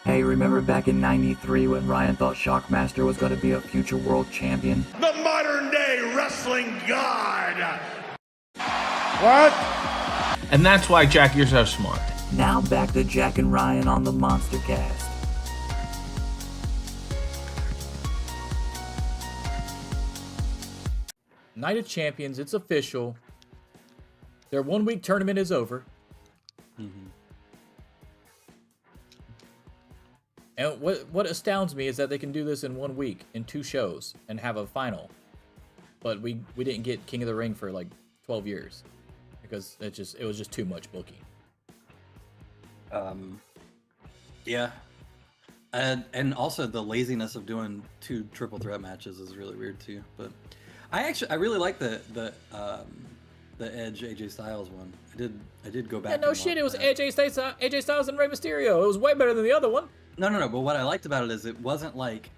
Hey, remember back in '93 when Ryan thought Shockmaster was going to be a future world champion? The modern day wrestling god! What? And that's why, Jack, you're so smart. Now back to Jack and Ryan on the MonsterCast. Night of Champions, it's official. Their 1 week tournament is over. And what astounds me is that they can do this in 1 week, in 2 shows, and have a final. But we didn't get King of the Ring for like 12 years. Because it was just too much booking. Yeah. And also the laziness of doing 2 triple threat matches is really weird too. But I really like the Edge AJ Styles one. I did go back. Yeah, no shit, it was AJ Styles and Rey Mysterio. It was way better than the other one. No. But what I liked about it is it wasn't like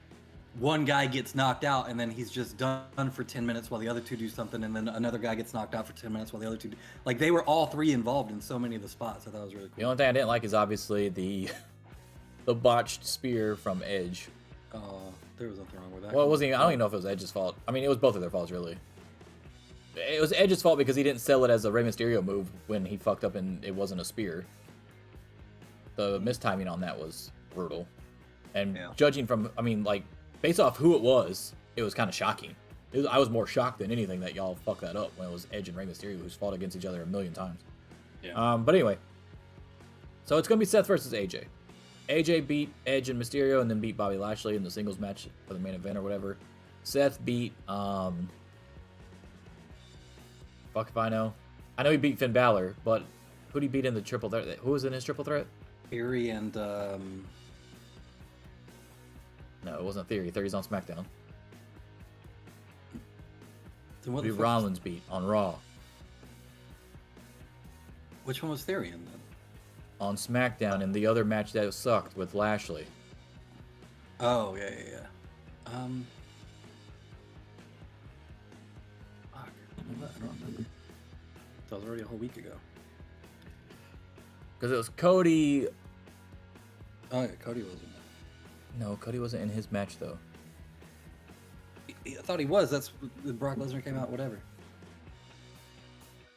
one guy gets knocked out and then he's just done for 10 minutes while the other 2 do something, and then another guy gets knocked out for 10 minutes while the other 2 do. Like, they were all 3 involved in so many of the spots. I thought it was really cool. The only thing I didn't like is obviously the botched spear from Edge. Oh, there was nothing wrong with that. Well, it wasn't even, I don't even know if it was Edge's fault. I mean, it was both of their faults, really. It was Edge's fault because he didn't sell it as a Rey Mysterio move when he fucked up and it wasn't a spear. The mistiming on that was brutal. And judging from, I mean, like, based off who it was kind of shocking. I was more shocked than anything that y'all fucked that up when it was Edge and Rey Mysterio who's fought against each other a million times. Yeah. But anyway, so it's going to be Seth versus AJ. AJ beat Edge and Mysterio and then beat Bobby Lashley in the singles match for the main event or whatever. Seth beat, fuck if I know. I know he beat Finn Balor, but who'd he beat in the triple threat? Who was in his triple threat? Theory and, No, it wasn't Theory. Theory's on SmackDown. Then what Who the fuck Rollins beat on Raw. Which one was Theory in then? On SmackDown in the other match that sucked with Lashley. Oh, yeah. Fuck. I don't remember. That was already a whole week ago. Because it was Cody. Oh, yeah, Cody wasn't. No, Cody wasn't in his match, though. I thought he was. That's when Brock Lesnar came out, whatever.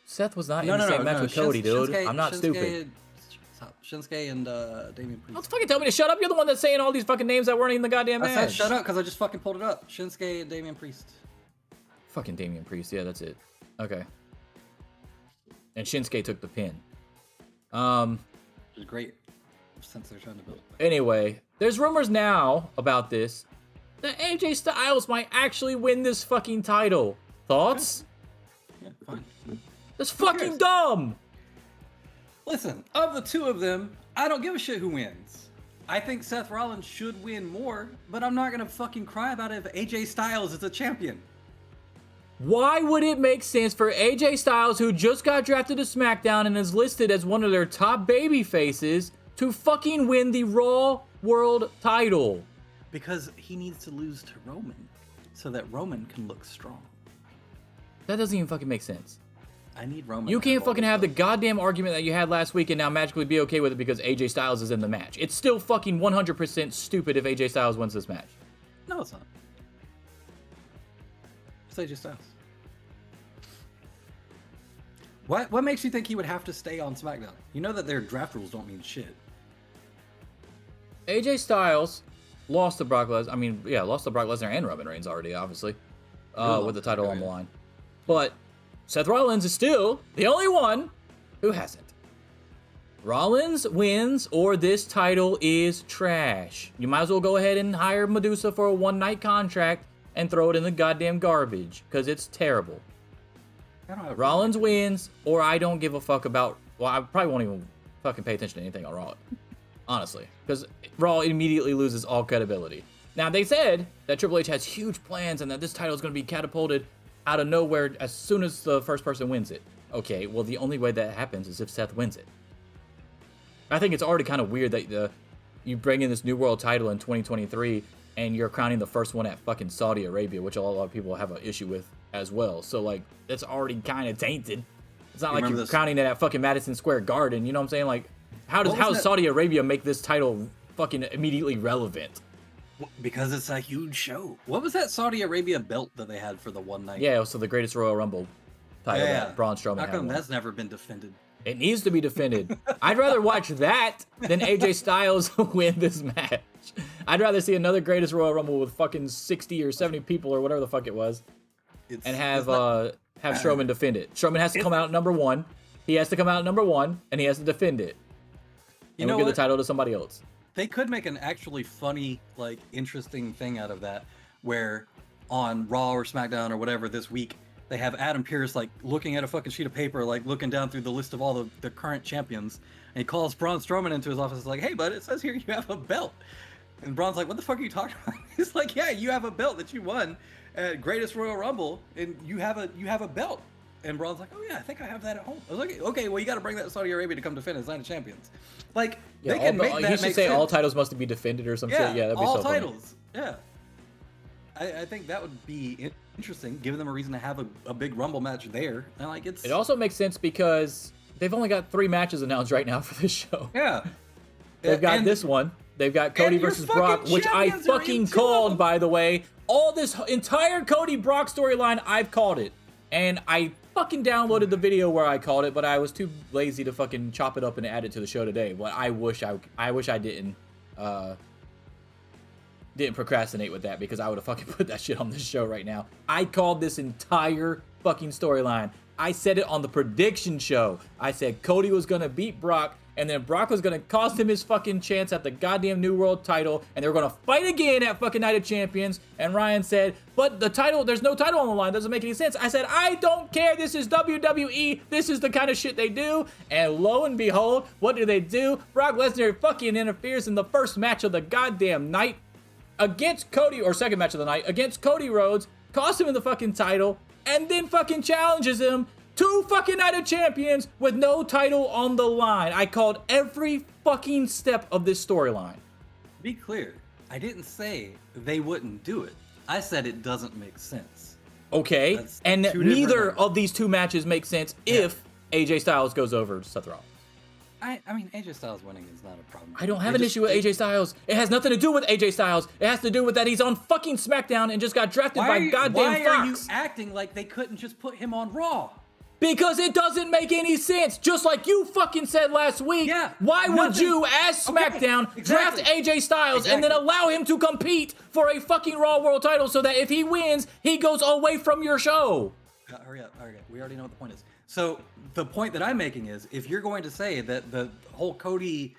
Seth was not in the same match with Cody, dude. I'm not stupid. Shinsuke and Damian Priest. Don't fucking tell me to shut up. You're the one that's saying all these fucking names that weren't in the goddamn match. I said shut up because I just fucking pulled it up. Shinsuke and Damian Priest. Fucking Damian Priest. Yeah, that's it. Okay. And Shinsuke took the pin. Which is great since they're trying to build. Anyway, there's rumors now about this that AJ Styles might actually win this fucking title. Thoughts? Yeah, fine. That's fucking dumb. Listen, of the 2 of them, I don't give a shit who wins. I think Seth Rollins should win more, but I'm not gonna fucking cry about it if AJ Styles is a champion. Why would it make sense for AJ Styles, who just got drafted to SmackDown and is listed as one of their top baby faces, to fucking win the Raw World title? Because he needs to lose to Roman so that Roman can look strong. That doesn't even fucking make sense. I need Roman. You can't fucking have the goddamn argument that you had last week and now magically be okay with it because AJ Styles is in the match. It's still fucking 100% stupid if AJ Styles wins this match. No, it's not. It's AJ Styles. What makes you think he would have to stay on SmackDown? You know that their draft rules don't mean shit. AJ Styles lost to Brock Lesnar. I mean, yeah, lost to Brock Lesnar and Roman Reigns already, obviously, with the title on the line. But Seth Rollins is still the only one who hasn't. Rollins wins or this title is trash. You might as well go ahead and hire Medusa for a one-night contract and throw it in the goddamn garbage because it's terrible. Rollins wins or I don't give a fuck about... Well, I probably won't even fucking pay attention to anything on Raw. Honestly. Because Raw immediately loses all credibility. Now, they said that Triple H has huge plans and that this title is going to be catapulted out of nowhere as soon as the first person wins it. Okay, well, the only way that happens is if Seth wins it. I think it's already kind of weird that you bring in this New World title in 2023 and you're crowning the first one at fucking Saudi Arabia, which a lot of people have an issue with as well. So, like, that's already kind of tainted. It's not like you're crowning it at fucking Madison Square Garden. You know what I'm saying? Like, how does Saudi Arabia make this title fucking immediately relevant? Because it's a huge show. What was that Saudi Arabia belt that they had for the one night? Yeah, so the greatest Royal Rumble title that Braun Strowman How come had. that's never been defended? It needs to be defended. I'd rather watch that than AJ Styles win this match. I'd rather see another greatest Royal Rumble with fucking 60 or 70 people or whatever the fuck it was, and have Strowman defend it. Strowman has to come out number 1. He has to come out number 1, and he has to defend it. And we'll give the title to somebody else. They could make an actually funny, like, interesting thing out of that, where on Raw or SmackDown or whatever this week, they have Adam Pearce, like, looking at a fucking sheet of paper, like, looking down through the list of all the current champions, and he calls Braun Strowman into his office, like, hey, bud, it says here you have a belt. And Braun's like, what the fuck are you talking about? He's like, yeah, you have a belt that you won at Greatest Royal Rumble, and you have a belt. And Braun's like, oh yeah, I think I have that at home. I was like, okay, well, you got to bring that to Saudi Arabia to come defend as Night of Champions. Like, they can make that You should make say sense. all titles must be defended or some shit. Yeah, that'd be all so funny. titles. Yeah. I think that would be interesting, giving them a reason to have a big Rumble match there. And like, It also makes sense because they've only got 3 matches announced right now for this show. Yeah. They've got this one. They've got Cody versus Brock, which I fucking called, by the way. All this entire Cody Brock storyline, I've called it. And I fucking downloaded the video where I called it, but I was too lazy to fucking chop it up and add it to the show today. But I wish I didn't procrastinate with that, because I would have fucking put that shit on this show right now. I called this entire fucking storyline. I said it on the prediction show. I said Cody was gonna beat Brock, and then Brock was gonna cost him his fucking chance at the goddamn New World title, and they were gonna fight again at fucking Night of Champions. And Ryan said, but the title, there's no title on the line, doesn't make any sense. I said, I don't care, this is WWE, this is the kind of shit they do. And lo and behold, what do? Brock Lesnar fucking interferes in the first match of the goddamn night against Cody, or second match of the night, against Cody Rhodes, cost him the fucking title, and then fucking challenges him to fucking Night of Champions with no title on the line. I called every fucking step of this storyline. Be clear, I didn't say they wouldn't do it. I said it doesn't make sense. Okay, That's and two neither different of these 2 matches make sense if AJ Styles goes over Seth Rollins. I mean, AJ Styles winning is not a problem. I don't have an issue with AJ Styles. It has nothing to do with AJ Styles. It has to do with that he's on fucking SmackDown and just got drafted by goddamn Fox. Why are you Fox. acting like they couldn't just put him on Raw? Because it doesn't make any sense. Just like you fucking said last week. Yeah, Why would you, as SmackDown, draft AJ Styles and then allow him to compete for a fucking Raw World title so that if he wins, he goes away from your show? Hurry up. We already know what the point is. So the point that I'm making is, if you're going to say that the whole Cody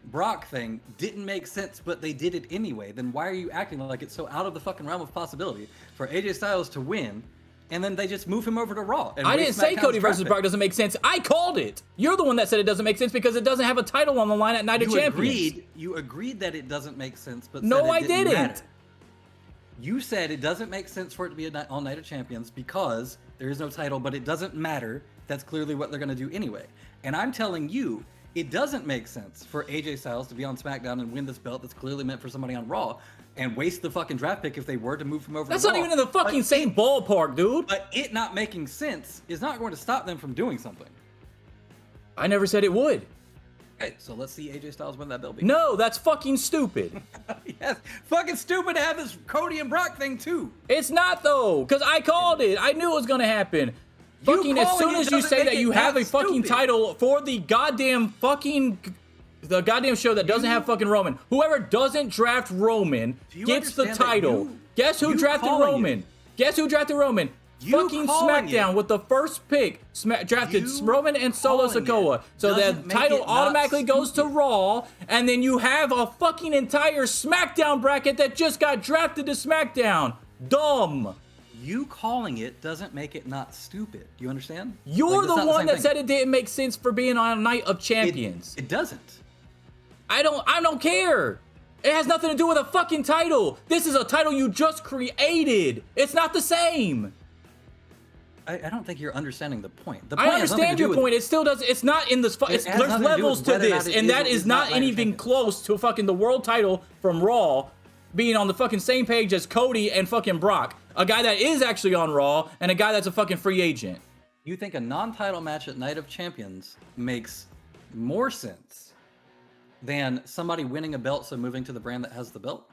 Brock thing didn't make sense, but they did it anyway, then why are you acting like it's so out of the fucking realm of possibility for AJ Styles to win, and then they just move him over to Raw? And I didn't say Cody versus Brock doesn't make sense. I called it. You're the one that said it doesn't make sense because it doesn't have a title on the line at Night of Champions. You agreed that it doesn't make sense, but no, said it I didn't didn't. matter. You said it doesn't make sense for it to be on Night of Champions because there is no title, but it doesn't matter. That's clearly what they're going to do anyway. And I'm telling you, it doesn't make sense for AJ Styles to be on SmackDown and win this belt that's clearly meant for somebody on Raw and waste the fucking draft pick if they were to move him over That's to not Raw. even in the fucking same ballpark, dude. But it not making sense is not going to stop them from doing something. I never said it would. Okay, so let's see AJ Styles win that belt. No, that's fucking stupid. Yes, fucking stupid to have this Cody and Brock thing too. It's not though, because I called it. I knew it was gonna happen. Fucking as soon as you say that you have a fucking title for the goddamn show that doesn't have fucking Roman. Whoever doesn't draft Roman gets the title. Guess who drafted Roman? Guess who drafted Roman? Fucking SmackDown with the first pick drafted Roman and Solo Sikoa. So the title automatically goes to Raw, and then you have a fucking entire SmackDown bracket that just got drafted to SmackDown. Dumb. You calling it doesn't make it not stupid. Do you understand? You're the one that said it didn't make sense for being on a Night of Champions. It doesn't. I don't care. It has nothing to do with a fucking title. This is a title you just created. It's not the same. I don't think you're understanding the point. I understand your point. It still does. It's not in this. There's levels to this, and that is not anything close to fucking the world title from Raw being on the fucking same page as Cody and fucking Brock, a guy that is actually on Raw and a guy that's a fucking free agent. You think a non-title match at Night of Champions makes more sense than somebody winning a belt, so moving to the brand that has the belt?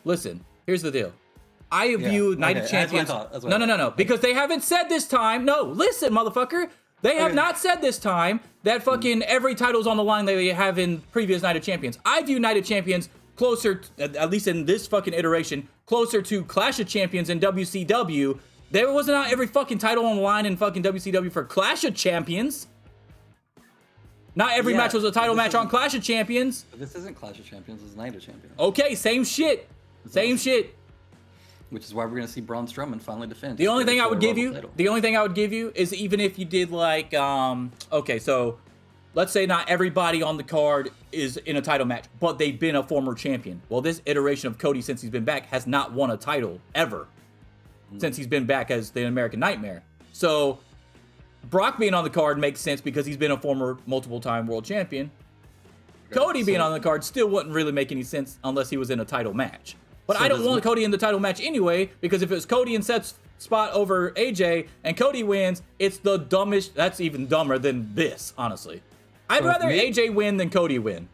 Listen, here's the deal. I view Night of okay, Champions. that's what I No, thought. because they haven't said this time. No, listen, motherfucker. They have not said this time that fucking every title's on the line that they have in previous Night of Champions. I view Night of Champions closer, at least in this fucking iteration, closer to Clash of Champions in WCW. There was not every fucking title on the line in fucking WCW for Clash of Champions. Not every match was a title match on Clash of Champions. But this isn't Clash of Champions, this is Night of Champions. Okay, same shit. Same shit. Which is why we're gonna see Braun Strowman finally defend. The only thing I would give title. you is even if you did like, okay, so let's say not everybody on the card is in a title match, but they've been a former champion. Well, this iteration of Cody, since he's been back, has not won a title ever since he's been back as the American Nightmare. So Brock being on the card makes sense because he's been a former multiple-time world champion. Cody being on the card still wouldn't really make any sense unless he was in a title match. But I don't want Cody in the title match anyway, because if it was Cody and Seth's spot over AJ and Cody wins, it's the dumbest. That's even dumber than this, honestly. I'd rather AJ win than Cody win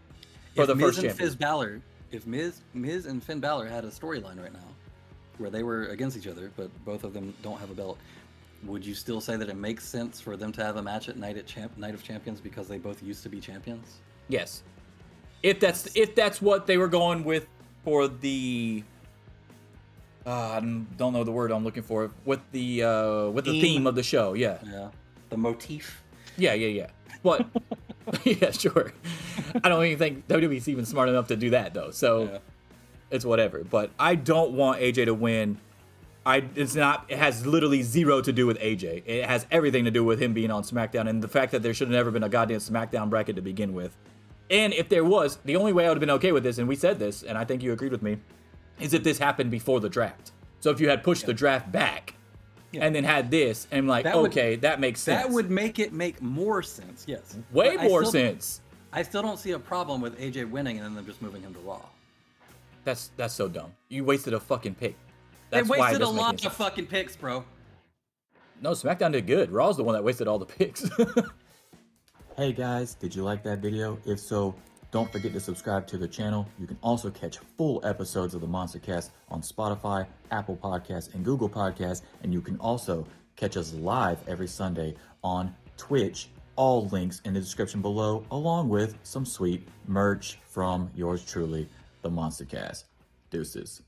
for the first champion. If Miz and Finn Balor had a storyline right now where they were against each other, but both of them don't have a belt, would you still say that it makes sense for them to have a match at Night of Champions because they both used to be champions? Yes. If that's what they were going with for the I don't know the word I'm looking for, with the theme of the show, yeah. The motif. Yeah. But yeah, sure. I don't even think WWE's even smart enough to do that though. So it's whatever. But I don't want AJ to win. It has literally zero to do with AJ. It has everything to do with him being on SmackDown and the fact that there should have never been a goddamn SmackDown bracket to begin with. And if there was, the only way I would have been okay with this, and we said this, and I think you agreed with me, is if this happened before the draft. So if you had pushed the draft back and then had this, and like, that makes sense. That would make it make more sense, yes. Way more sense. I still don't see a problem with AJ winning and then them just moving him to Raw. That's so dumb. You wasted a fucking pick. They wasted a lot of fucking picks, bro. No, SmackDown did good. Raw's the one that wasted all the picks. Hey guys, did you like that video? If so, don't forget to subscribe to the channel. You can also catch full episodes of the MonsterCast on Spotify, Apple Podcasts, and Google Podcasts. And you can also catch us live every Sunday on Twitch. All links in the description below, along with some sweet merch from yours truly, the MonsterCast. Deuces.